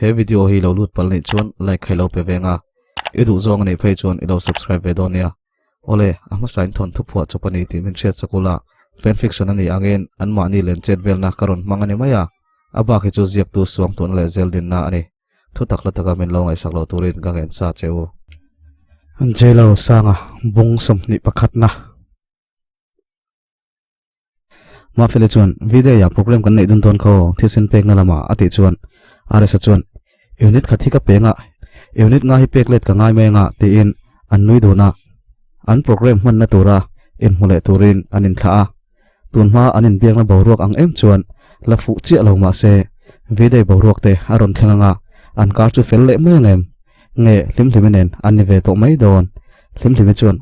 he video hi lo lut pal ni chuan like hello pe venga edu zong nei phei chuan ilo subscribe ve donia ole ama sign thon thu phwa chopani ti min chat sakula fan fiction ani again an ma ni len chat velna karon mangani maya aba khi chu ziak tu suang ton le zel din na ani thu takla taka min lo ngai saklo turin ga gen sa cheu J.Lalrosanga Bung som ni pakhat na ma fele chuan video ya program kan nei dun ton kho thisin pek na lama ati chuan are sa chuan unit khathi ka penga unit nga hi pek let ka ngai me nga ti in an nui do na an program man na tura in mule turin anin tha tun ma anin biak na boruak ang em chuan la fu chi lo ma se video boruak te aron thenga an ka chu fel le me ngem nge lim limenen an ni ve to mai don lim lim chuan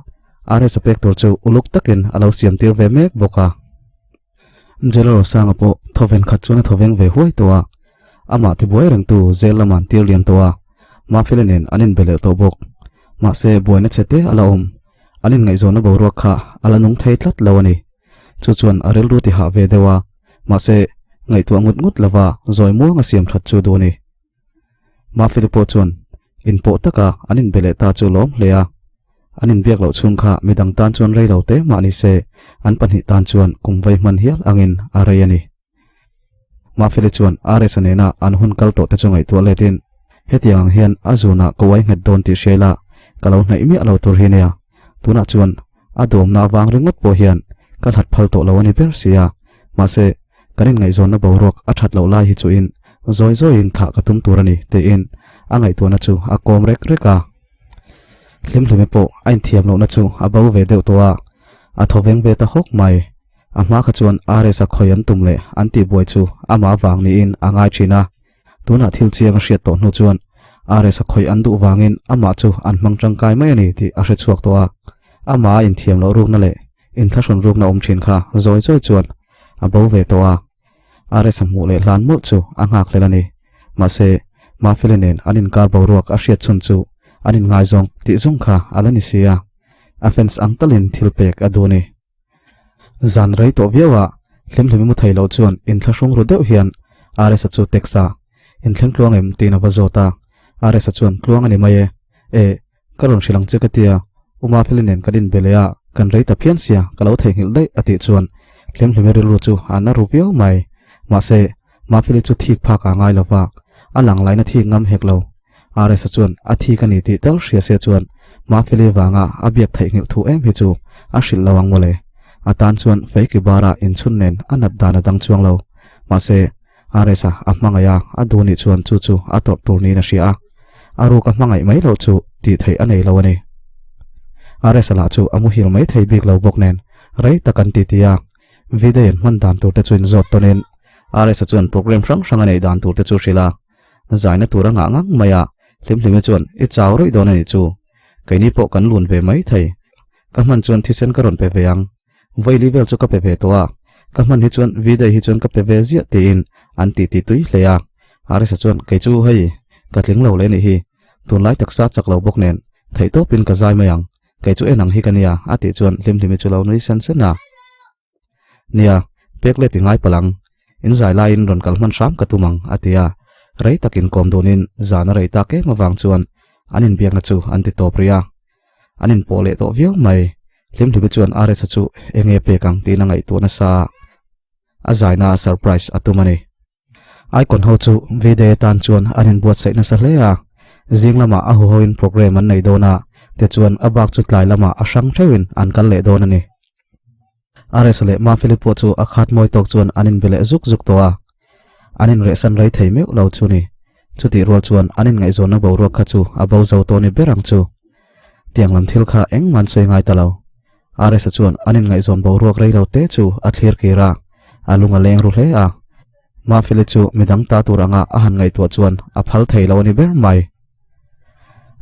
are sa pek tor chu uluk takin alo siam tir ve mek boka J.Lalrosanga po thoven khat chuan thoveng ve huai towa ama ti boy reng tu zelaman tir liam towa ma felenen anin bele to bok ma se boyna chete ala anin ngai zona boruak kha ala nung thei tlat lawani chu chuan arel ru ti ha ve dewa ma se ngai tu ngut ngut lawa zoi mu nga siam that chu do ni ma filipo chuan in po taka anin bele ta chu lom leya anin biak lo chung kha midang tan chuan rei lo te ma ni se an panhi tan chuan kumwai man hial angin arai ani ma fili chuan are sanena an hun kal to te chungai to letin hetiang hian azuna kowai ngat don ti shela kalau hnai mi alo tur hinia tuna chuan adom na wang ringot po hian kal hat phal to lo ani ber sia ma se kanin ngai zon na borok a that lo lai hi chu in zoi zoi in tha ka tum turani te in angai to na chu a kom rek reka lim lim po ain thiam lo na chu abau ve deu towa a thoveng ve ta hok mai ama kha chuan are sa khoyan tumle anti boy chu ama wang ni in angai thina tuna thil chiang hriat to nu chuan are sa khoi an du wangin ama chu an mangtang kai mai ani ti a hre chuak towa ama in thiam lo ruk na le in thashon ruk na thin kha zoi zoi chuan abau ve towa are sa mu le lan mu chu angak le ani ma se ma felenen anin kar boruak a hriat chun chu anin ngai zong ti zong kha alani sia offense angtalin thilpek aduni zan rei to viawa lim lim mu thailo chuan in thlashung ru deuh hian are sa chu teksa in thleng tluang em tina wazota are sa chuan tluang ani mai e karon shilang chekatia uma philinen kadin belea kan rei ta phian sia kalau thei ngil dei ati chuan lim lim ru chu ana ru viau mai ma se ma phili chu thik pha ka ngai lova alang laina thi ngam hek lo are sa chuan a thi kani ti tel hria se chuan ma phili wanga abiak thei ngil thu em hi chu a shil lawang mole atan chuan fake bara in chun nen anat dana dang chuang lo ma se are sa amangaya aduni chuan chu chu atop turni na ria aru ka mangai mai lo chu ti thei anei lo ani are sa la chu amu hil mai thei bik lo bok nen rei takan ti tia video man dan tur te chuin zot tonen are sa chuan program sang anei dan tur te chu rila zaina turanga ngang maya lim lim chuan i chaw roi don ani chu kaini po kan lun ve mai thei ka man chuan thisen karon pe veang voi level chu ka pe ve towa ka man hi chuan video hi chuan ka pe ve zia te in an ti ti tui hleya are sa chuan ke chu hei ka tling lo le ni hi tun lai taksa chak lo bok nen thei to pin ka zai mayang ke chu enang hi kania ati chuan lim lim chu lo noi san sen na nia pek le ti ngai palang in zai lai in ron kal man sam ka tumang atia rei takin kom donin zana rei ta ke mawang chuan anin biak na chu anti topria anin pole to viau mai lim lim chuan are sa chu enge pe kang ti na ngai to na sa azaina surprise atumani ai kon ho chu video tan chuan anin buat sai na sa hlea jing lama a ho in program an nei dona te chuan abak chu tlai lama asang thewin an kal le don ani are sale ma filipo chu akhat moi tok chuan anin bele zuk zuk towa anin re san rei thei meu lo chu ni chuti rol chuan anin ngai zona boruak kha chu abau zo to ni berang chu tiang lam thil kha eng man soi ngai talo are sa chuan anin ngai zon boruak rei lo te chu a thlir kira alunga leng ru hle a ma fili chu midang ta turanga a han ngai to chuan a phal thei lo ni ber mai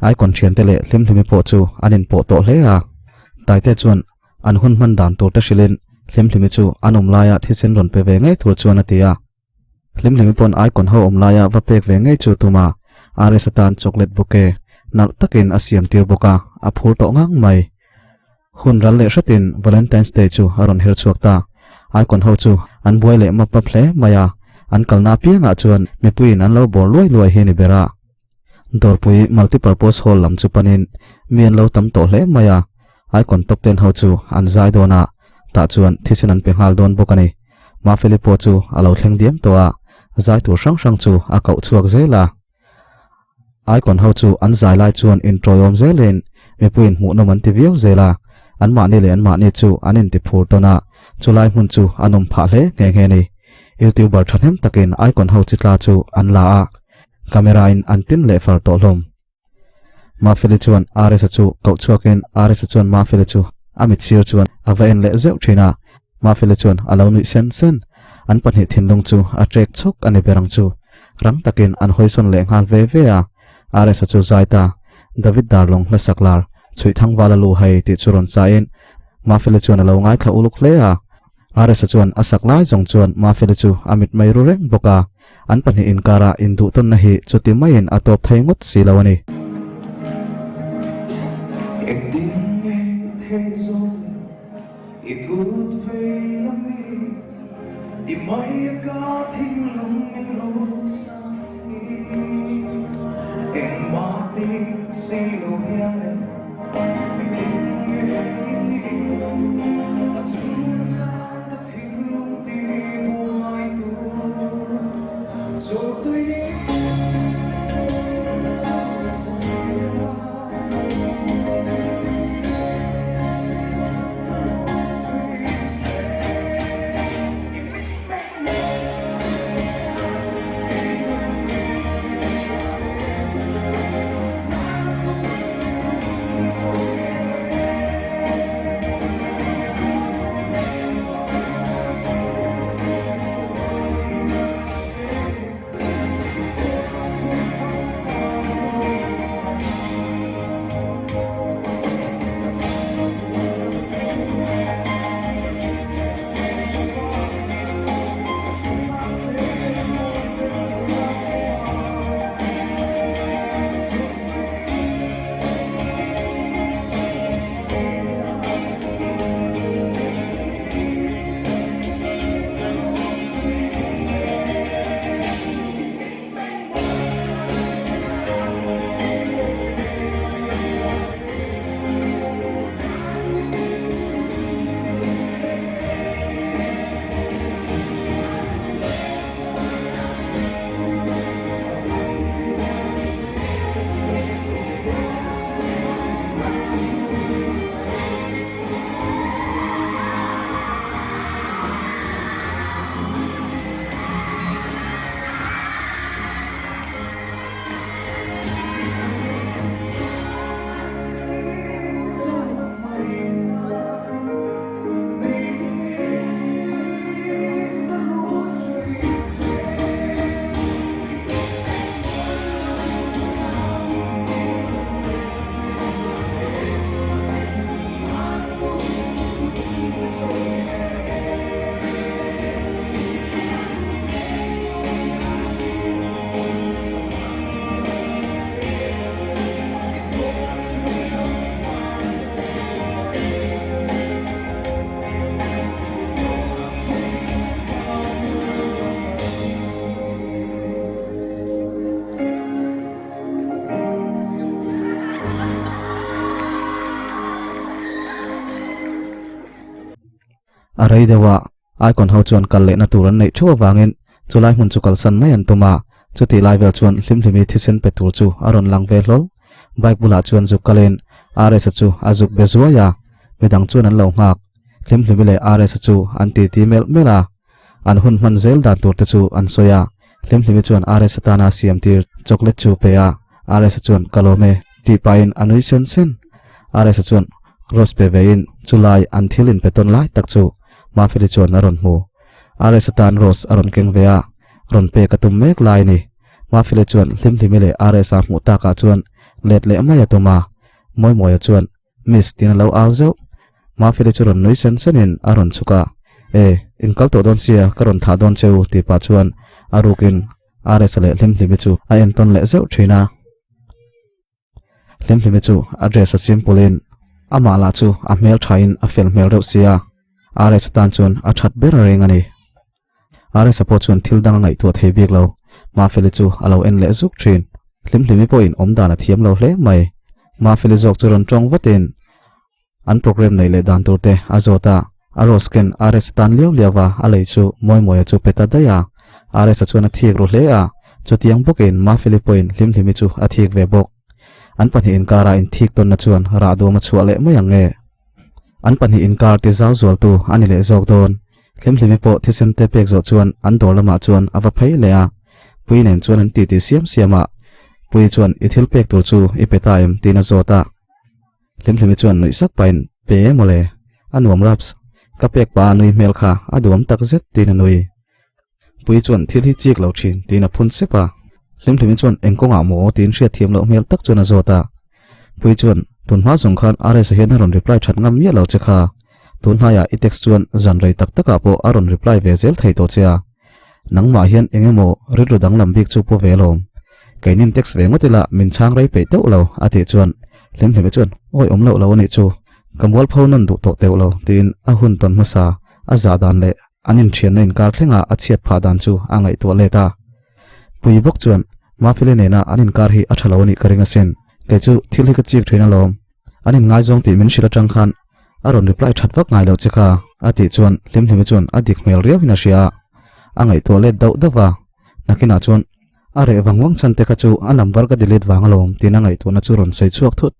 ai kon thian tele lim lim po chu anin po to hle a tai te chuan an hun man dan to ta shilin lim lim chu anum laya thisen ron pe ve ngai tur chuan atia lim lim pon ai kon ho laya va pek ve ngai chu tuma are satan chocolate bouquet nal takin asiam tir boka a phur to ngang mai hun ral le shatin valentine's day chu aron her chuak ta ai kon ho chu an boy le ma pa phle maya an kalna pianga chuan mipuin an lo bor luai hi ni bera dorpui multipurpose hall lam chu panin mian lo tam to hle maya icon top 10 ho chu an zai dona ta chuan thisin an penghal don bokani ma filipo chu alo thleng diam to a zai tur sang sang chu a kau chuak zela icon ho chu an zai lai chuan intro yom zelen mipuin mu no man ti viau zela an ma ni le an ma ni chu anin ti phur tona chulai mun chu anom pha hle nge ni youtuber thanem takin icon ho chitla chu an la a camera in antin le far to hlom ma fili chuan rs chu kau chuakin rs chuan ma fili chu amit sir chuan avain le zeu thina ma fili chuan alo ni sen sen an panhi thinlung chu a trek chok ani berang chu rang takin an hoison le ngal ve ve a rs chu zaita david darlong la saklar chui thang wala lu hai ti churon chain ma fili chuan alo ngai thla uluk hle a rs chuan asak lai jong chuan ma fili chu amit mai ru reng boka an panhi inkara indu ton na hi chuti main atop thaingot silawani arai dewa icon ho chuan kal le na turan nei thawa wangin chulai hun chu kal san mai an tuma chuti lai vel chuan hlimhlimi thisen petur chu aron lang ve hlol bike bula chuan zu kalen rs chu azuk bezuaya midang chuan an lo ngak hlimhlimi le rs chu an ti ti mel mela an hun man zel dan tur te chu an soya hlimhlimi chuan rs tana siam tir chocolate chu pe a rs chuan kalome ti pain anui sen sen rs chuan rose pe vein chulai an thilin peton lai tak chu ma fili chuan aron mu rs tan rose aron keng vea ron pe katum mek lai ni ma fili chuan hlimhlimi le rs a mu ta ka chuan let le mai atoma moi moi chuan miss tin lo aw zo ma fili chuan nui sen senin aron chuka in kal to don sia karon tha don cheu ti pa chuan arukin rs le hlimhlimi chu a en ton le zeu thina hlimhlimi chu address a simple in ama la chu a mel thain a fel mel ro sia rs tan chuan a that ber ring ani are support chuan thil dang ngai tu thei bik lo ma fele chu alo en le zuk thin hlim po in om dana thiam lo hle mai ma fele jok chu ron tong watin an program nei le dan turte azota arosken are stan leo lewa alei chu moi chu peta daya are sa chuan a thiek ro hle a chu tiang bokin ma fele point hlim chu a thiek ve bok an pani in kara in thik ton na chuan ra do ma chu le mai ange an pani in kar ti zau zol tu ani le jok don hlim po thisen te pek zo chuan an dor lama chuan ava phei le a puinen chuan an ti siama pui chuan I thil pek tur chu I peta em tina zota hlim chuan noi sak pain pe mole anuam raps ka pek pa nui mel kha aduam tak zet tina nui pui chuan thil hi chik lo thin tina phun sepa hlim chuan engkonga mo tin hria thiam lo mel tak chuan a zota pui chuan tunha zong khan are sa hen ron reply that ngam ye lo chekha tunha ya I text chuan zan rei tak taka po aron reply ve zel thei to chia nangma hian engemo ridru dang lambik chu po velom kainin text ve ngotila min chang rei pe teu lo ati chuan hlim chuan oi om lo ni chu kamwal phaunan du to teu lo tin a hun ton masa a za dan le anin thian in kar thlenga a chiat pha dan chu angai to le ta pui bok chuan ma file ne na anin kar hi a thalo ni karinga sen ke chu thil hi ka chik thina lom anin ngai zong ti min shira tang khan aron reply that vak ngai lo chekha ati chuan hlim chuan adik mel ria vina sia angai to le dau dawa nakina chuan are wangwang chan te ka chu a number ka delete wang lom tin angai to na chu ron sei chuak thut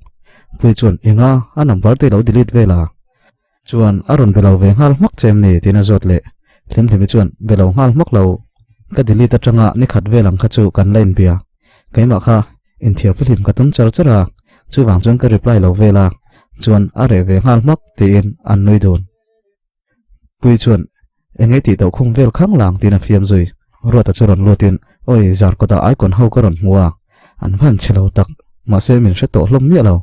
pui chuan inga a number te lo delete vela chuan aron belo ve ngal mak chem ni tin a zot le hlim chuan belo ngal mak lo ka delete atanga ni khat velang kha chu kan line bia keima kha in thiar film ka tum chara chu wang chuan ka reply lo vela chuan are ve ngal mak te in an noi don pui chuan engei ti to khung vel khang lang tin a fiam zui rota churon lutin oi zar ko da icon ho karon muwa an van chelo tak ma se min hre to hlom mi lo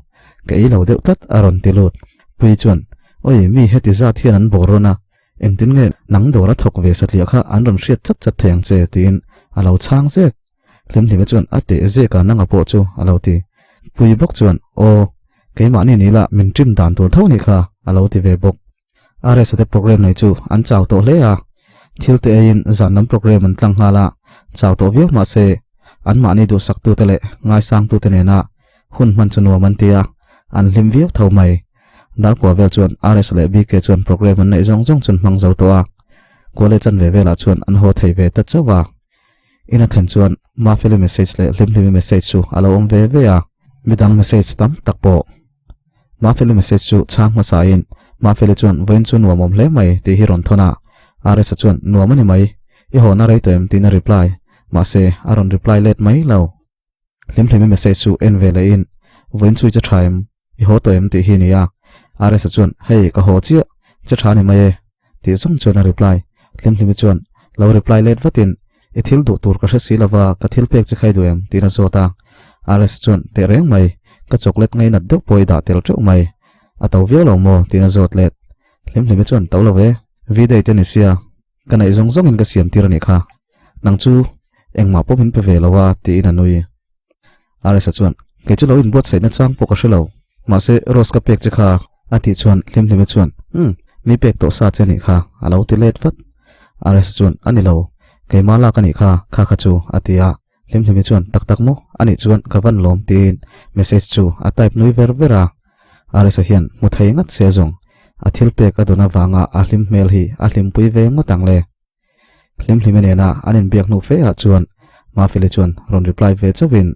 ke I lo deuh tat aron tilut pui chuan oi mi heti za thian an borona engtin nge nang dora thok ve satlia kha an ron hriat chat theng che tin alo chang zet hlim chuan ate ze ka nanga po chu alo ti pui bok chuan o keima ni nila min trim dan tur thau ni kha alo ti ve bok are sa te program nei chu an chaw to hle a thil te in zanam program an tlang hala chaw to view ma se an ma ni du sak tu tele ngai sang tu te ne na hun man chu no man tia an hlim view thau mai dar ko vel chuan rs le b ke chuan program an nei jong chun mang zo to a ko le chan ve vela chuan an ho thei ve ta chawa ina than chuan ma file message le hlim message chu alo om ve a midang message tam takpo ma file message chu chang ma sa in ma file chuan voin chu nuam om hle mai ti hi ron thona rs chuan nuam ani mai I ho na rei to em tin a reply ma se aron reply let mai lo hlim message chu en ve le in voin chu cha thaim I ho to em ti hi ni a rs chuan hei ka ho chi cha thani mai ti zong chuan a reply hlim chuan lo reply let vatin I thil du tur ka hre lawa ka thil pek chi khai du em tin a zota rs chuan te reng mai ka chocolate ngai nat deuh poi da tel treu mai a to viau lo mo tin a zot let hlim chuan to lo ve video te ni sia kanai zong in ka siam tir ni kha nang chu engma pom hin pe ve lawa ti in anui rs chuan ke chu lo in bot sai na chang po ka shelo ma se ros ka pek chi kha ati chuan hlim chuan mi pek to sa che ni kha alo ti let fat rs chuan ani lo ke mala ka ni kha chu atia hlim chuan tak mo ani chuan ka van lom tin message chu a type noi vera rs hian mu thei ngat se zong a thil pek adona wanga a hlim mel hi a hlim pui ve ngotang le hlim ne na anin biak nu fe a chuan ma file chuan ron reply ve chawin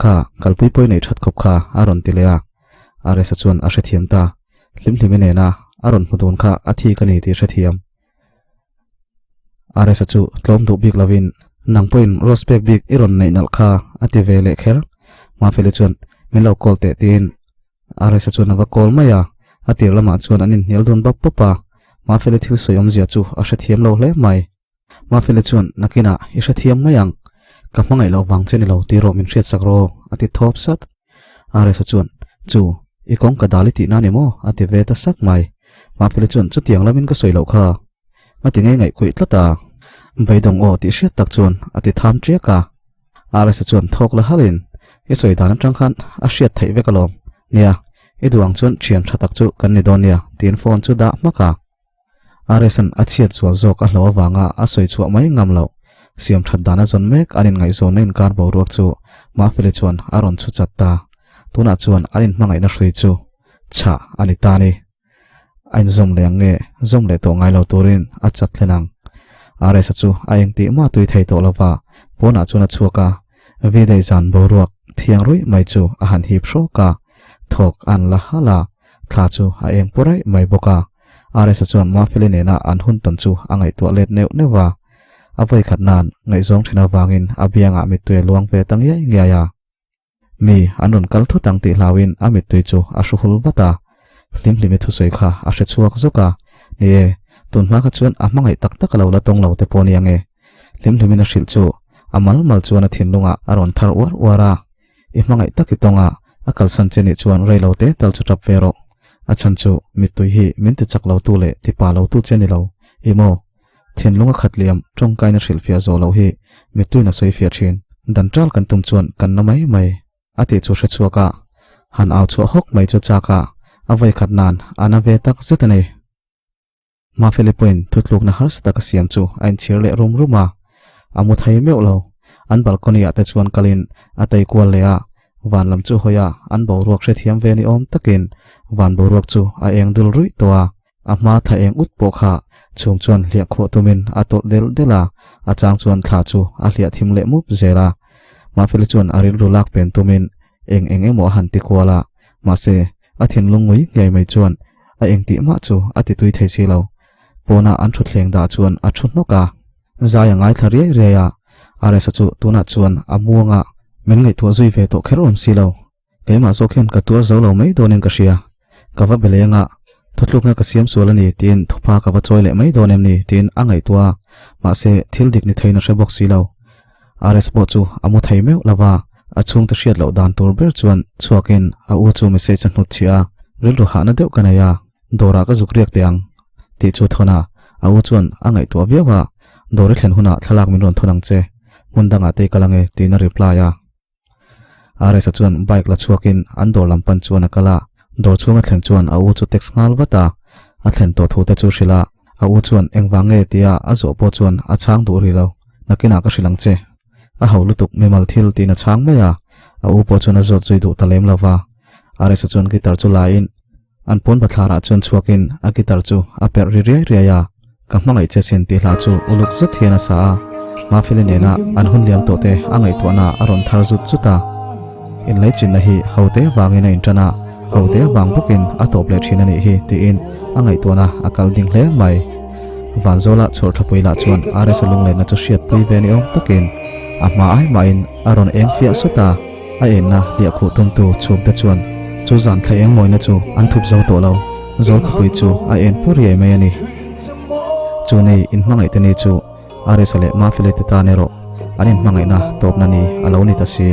kha kalpui poi nei that khop kha aron tilea rs chuan a hre thiam ta hlim ne na aron mudun kha a thi ka ni ti hre thiam rs chu tlom du bik lovin nang point rospek bik iron nei nal kha ati ve le kher ma file chuan min lo call te tin rs chuan ava call maya atir lama chuan anin hnial don bak popa ma file thil soyom zia chu a hre thiam lo hle mai ma file chuan nakina I hre thiam mayang ka hmangai lo wang cheni lo ti ro min hriat sak ro ati thop sat rs chuan chu I kong ka dali ti na ni mo ati ve ta sak mai ma file chuan chu tiang lamin ka soi lo kha ati ngai khui tlata beidong o ti hriat tak chuan ati tham tria ka rs chuan thok la halin I soi dan atang khan a hriat thei ve kalom nia I duang chuan thian thatak chu kan ni don nia tin phone chu da maka aresan achiat chual zok a hlo awanga a soi chu mai ngam lo siam that dana zon mek anin ngai zon in kar bo ruak chu ma fele chuan aron chu chatta tuna chuan anin mangai na hrui chu cha ani tani ain zom le nge zom le to ngai lo turin a chat lenang aresa chu aeng ti ma tui thei to lova pona chuna chuaka vi dei zan bo ruak thiang rui mai chu a han hip shro ka thok an la hala thla chu a eng purai mai boka aresa chuan ma fele ne na an hun ton chu angai to let neu newa avoi khat nan ngai zong thina wangin abianga mi tue luang ve tang ye ngia ya mi anun kal thu tang ti hlawin ami tui chu a hruhul bata hlim hlimi thu soi kha a hre chuak zoka ni tun ma kha chuan a mangai tak tak lo la tong lo te poni ange hlim hlimina hril chu amal mal chuan a thin lunga aron thar war wara i mangai tak i tonga akal san cheni chuan reilo te tal chu tap vero a chan chu mi tui hi min te chak lo tu le ti pa lo tu cheni lo imo thin lunga khatliam tong kai na hril fia zo lo hi mi tui na soi fia thin dan tral kan tum chuan kan na mai mai ati chu hre chuaka han aw chu hok mai chu chaka avai khat nan ana ve tak zetane ma philippine thutluk na har sta ka siam chu ain chir le rum ruma amu thai meu lo an balcony ate chuan kalin atei kwal le a van lam chu hoya an bo ruak hre thiam ve ni om takin van bo ruak chu a eng dul rui towa a ma tha eng ut po kha chung chuan hlia kho tumin atol del dela a chang chuan thla chu a hlia thim le mup zela ma phili chuan aril rulak pen tumin eng emo han ti kwala ma se a thin lungui ngai mai chuan a eng ti ma chu ati tui thei si lo pona an thu thleng da chuan a thu noka zaya ngai thari re ya are sa chu tuna chuan amuanga men ngai thu zui ve to kherom si lo keima zokhen ka tur zo lo mai donin ka sia kawa belenga thutluk na ka siam solani tin thupa ka wa choi le mai donem ni tin angai tua ma se thil dik ni theina hre box si lo rs bo chu amu thei meu lawa achung ta hriat lo dan tur ber chuan chuakin a u chu message an hut chia ril ru ha na deuh kanaya dora ka zukriak teang ti chu thona a u chuan angai to viawa dori thlen huna thalak min ron thonang che mundanga te kalange tina reply ya are sa chuan bike la chuakin an dor lampan chuan akala dor chunga thlen chuan a u chu text ngal wata a thlen to thu te chu hrila a u chuan engwange tia a zo po chuan a chang du ri lo nakina ka hrilang che a haulutuk memal thil tina chang maya a u po chuan a zot zui du talem lawa are sa chuan gitar chu lain an pon bathlara chuan chuakin a gitar chu a per ri ri ya kamngai che sen ti hla chu uluk zat hiana sa ma filinena an hun liam to te angai to na aron thar zut chuta in lai chin na hi haute wangina intana haute wang bukin a top le thina ni hi ti in angai to na akal ding hle mai vanzola chhor thapuila chuan are salung le na chu hriat pui ve ni om takin ama ai main aron eng fia suta a en na lia khu tum tu chum ta chuan chu zan thlai eng moi na chu an thup zo to lo zol khapui chu a en puri ai mai ani chu nei in mangai te ni chu are sale ma file te ta nero anin mangai na top na ni alo ni ta si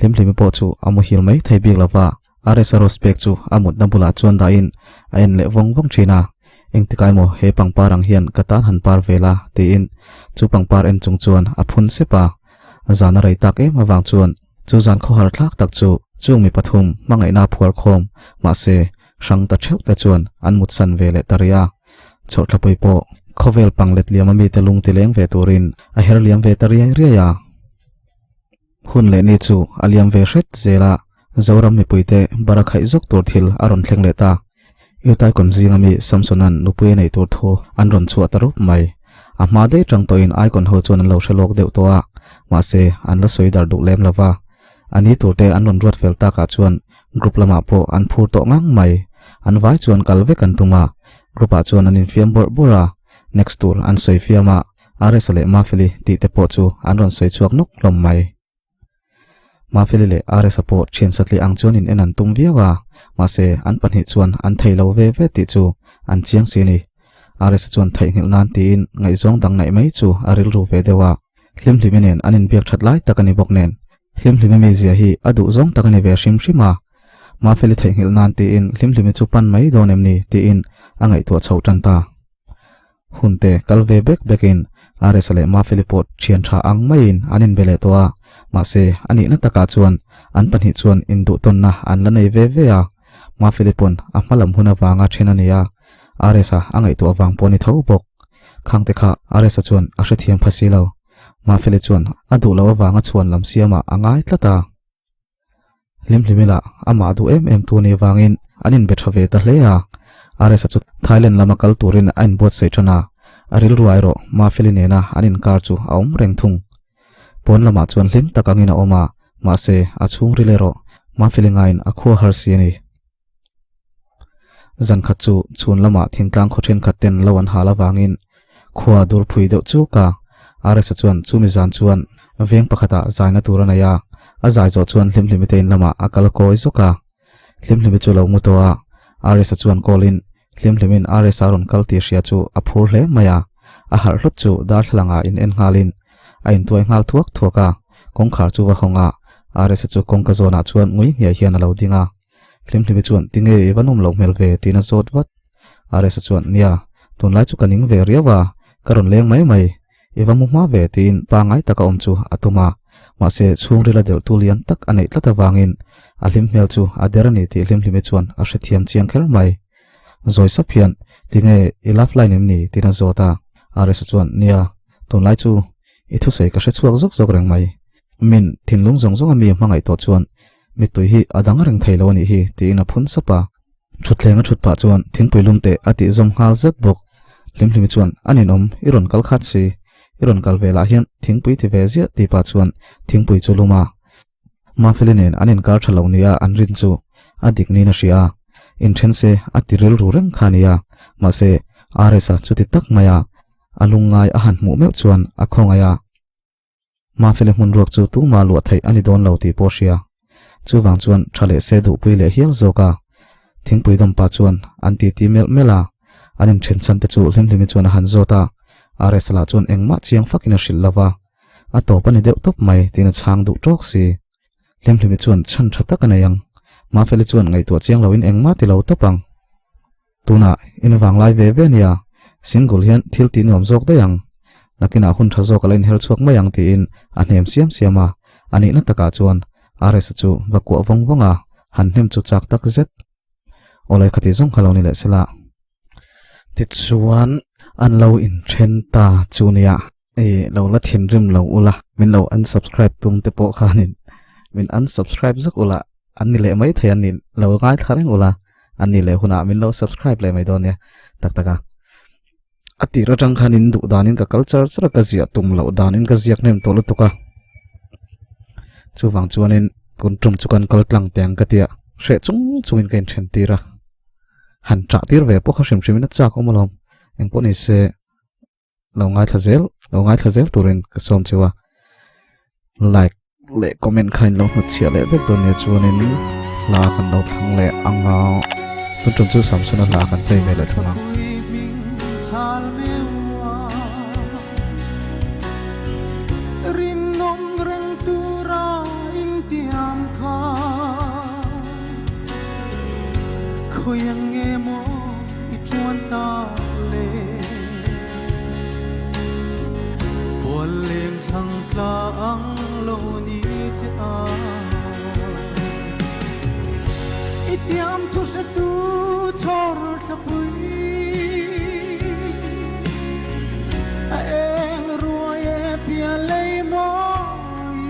lim lim po chu amu hil mai thei bik lawa are sa respect chu amut na bula chuan da in a en le wong wong thina eng tikai mo he pangparang hian katan han par vela ti in chu pangpar en chung chuan a phun sepa zana rei tak e mawang chuan chu zan kho har thlak tak chu chung mi pathum mangai na phuar khom ma se sang ta theu ta chuan an mut san vele taria chor thlapui po khovel panglet liam mi te lung ti leng ve turin a her liam ve taria ria ya hun le ni chu aliam ve hret zela zoram mi puite barakhai zok tur thil aron thleng le ta yutai kon zingami samsonan nupui nei tur tho anron chu atarup mai ama de tang to in ai kon ho chon lo shalok deu to a ma se an la soidar du lem lawa ani turte anron ruat fel ta ka chuan group lama po an phur to ngang mai an vai chuan kalve kan tuma group a chuan anin fiam bor bora next tour an soi fiama are sale ma feli ti te po chu anron soi chuak nok lom mai ma feli le are support chen satli ang chuan in enan tum viawa ma se an panhi chuan an thailo ve ve ti chu an chiang si ni are sa chuan thai ngil nan ti in ngai zong dang nai mai chu aril ru ve dewa hlim hliminen anin biak that lai takani bok nen hlim hlimeme zia hi adu zong takani ve shim shima ma feli thai ngil nan ti in hlim hlimi chu pan mai donem ni ti in angai to chho tan ta hunte kalve bek bekin are sale ma feli pot chian tha ang mai in anin bele to a ma se ani na taka chuan an panhi chuan in du ton na an la nei ve ve a ma filipon a malam huna wanga thena nia aresa angai to awang poni thau bok khangte kha aresa chuan a hre thiam phasi lo ma fili chuan adu lo awanga chuan lam siama angai tlata limlimila ama du em tu ni wangin anin bethave ta hlea aresa chu thailand lamakal turin ain bot sei thana aril ruairo ma fili nena anin kar chu aum reng thung pon lama chuan hlim takangina oma ma se achung rilero ma feelingain akhu har siani zan khachu chun lama thingtlang khothen khaten lawan hala wangin khua dur phui deuh chu ka are sa chuan chumi zan chuan veng pakhata zaina turana ya azai zo chuan hlim hlimitein lama akal koi zoka hlim hlimi chu lo mutowa are sa chuan kolin hlim hlimin are saron kalti ria chu aphur hle maya a har hlot chu dar thlanga in en ngalin ain tuai ngal thuak thuaka kong khar chu wa khonga are sa chu kong ka zona chuan ngui ngia hian alo dinga hlim hlim chuan tinge evanum lo mel ve tina zot wat are sa chuan nia tun lai chu kaning ve riawa karon leng mai mai evamu ma ve tin pa ngai taka om chu atuma ma se chung rila del tulian tak anei tlata wangin a hlim mel chu aderani ti hlim hlim chuan a hre thiam chiang khel mai zoi saphian tinge ilaf line ni tina zota are sa chuan nia tun lai chu ithu sei ka hre chuak zok zok reng mai min thinlung zong zong ami mangai to chuan mitui hi adang reng thailo ni hi tina phun sapa thutlenga thutpa chuan thingpuilum te ati zom hal zak bok hlim hlim chuan anin om iron kal khat si iron kal vela hian thingpui ti ve zia ti pa chuan thingpui chu luma ma felinen anin kar thalo nia an rin chu adik ni na ria in thense atirel ru reng khania ma se aresa chuti tak maya alungai a han mu me chuan a khongaya ma fele mun ruak chu tu ma lu thai ani don lo ti poria chu wang chuan thale se du puile hial zoka thingpui dam pa chuan anti ti mel mela anin then chan te chu hlim hlim chuan han zota aresala chuan engma chiang fakina shil lawa a to pani deuh top mai tina chang du tok si hlim hlim chuan chan thata kana yang ma fele chuan ngai to chiang lo in engma ti lo topang tuna in wang lai ve ve nia single hian thil ti nuam zok da yang nakina hun tha zok alain hel chuak mayang ti in anem siam siama ani na taka chuan are sa chu vakwa vong vonga han hnem chu chak tak zet olai khati zong khaloni le sela ti chuan an lo in then ta chunia lo la thin rim lo ula min lo unsubscribe tum te po khanin min unsubscribe zok ula ani le mai thayan nin lo ngai thareng ula ani le huna min lo subscribe le mai don ya tak taka ati ratang khanin du danin ka culture chara ka zia tum lo danin ka ziak nem tolu tuka chuwang chuanin kun trum chukan kaltlang teng ka tia hre chung chungin kain then tira han tra tir ve po kha shim shim na cha ko malom eng poni se lo ngai thazel turin ka som chewa like le comment khain lo hu chia le vek don ne chuanin la kan lo thang le anga kun trum chu samsuna la kan sei me le thuna rin nom reng tura in tiam kha khoyang nge mo I chuan ta le pol leng thang tla ang lo ni che a I tiam thu se tu chor thla pui eng ruae pia lei moi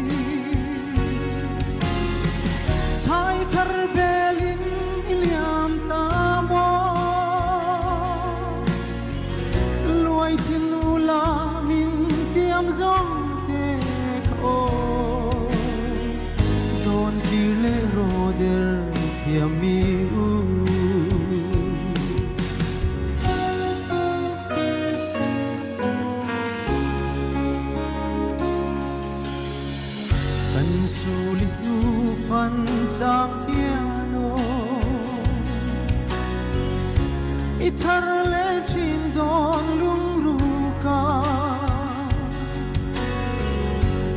Ithar le chin don lung ru ka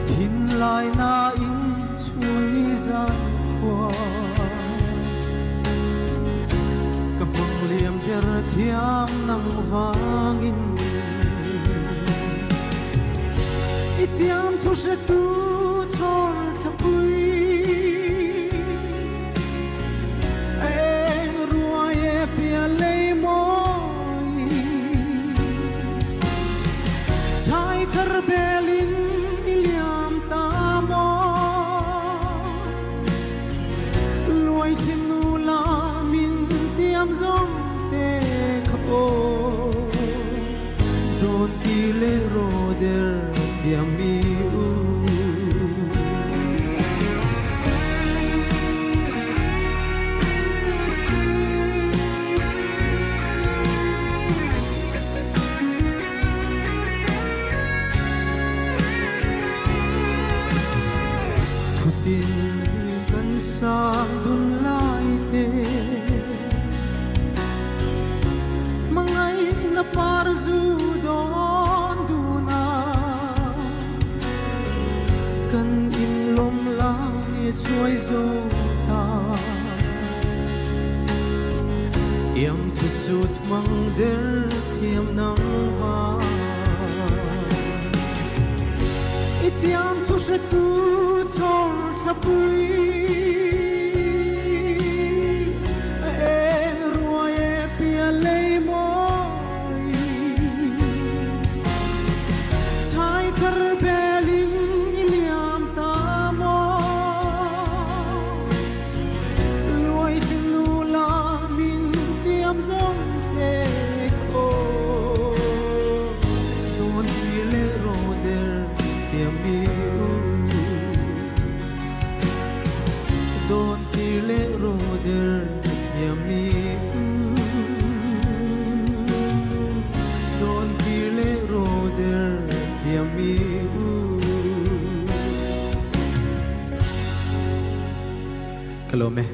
thin lai na in chuni zan kwa kapang liam der thiam nang wangin itiam thu se tu chor thapui eng ruaye pia le moi chai thar belin iliam ta mo luai thin nu la min tiam zong te kho don ti le ro der tiam mi u thutin kan sang dun lai te mangai na par zu don duna kan in lom lai chuai zo ta tiam thu sut mang der thiam nang va itiam thu se tu chor thapui en ruaye pia le moi chai thar belin iliam ta mo luai thin nu la min tiam zong te ko don ti le ro der tiam mi don ti le ro der tiam mi don ti le ro der tiam mi kalome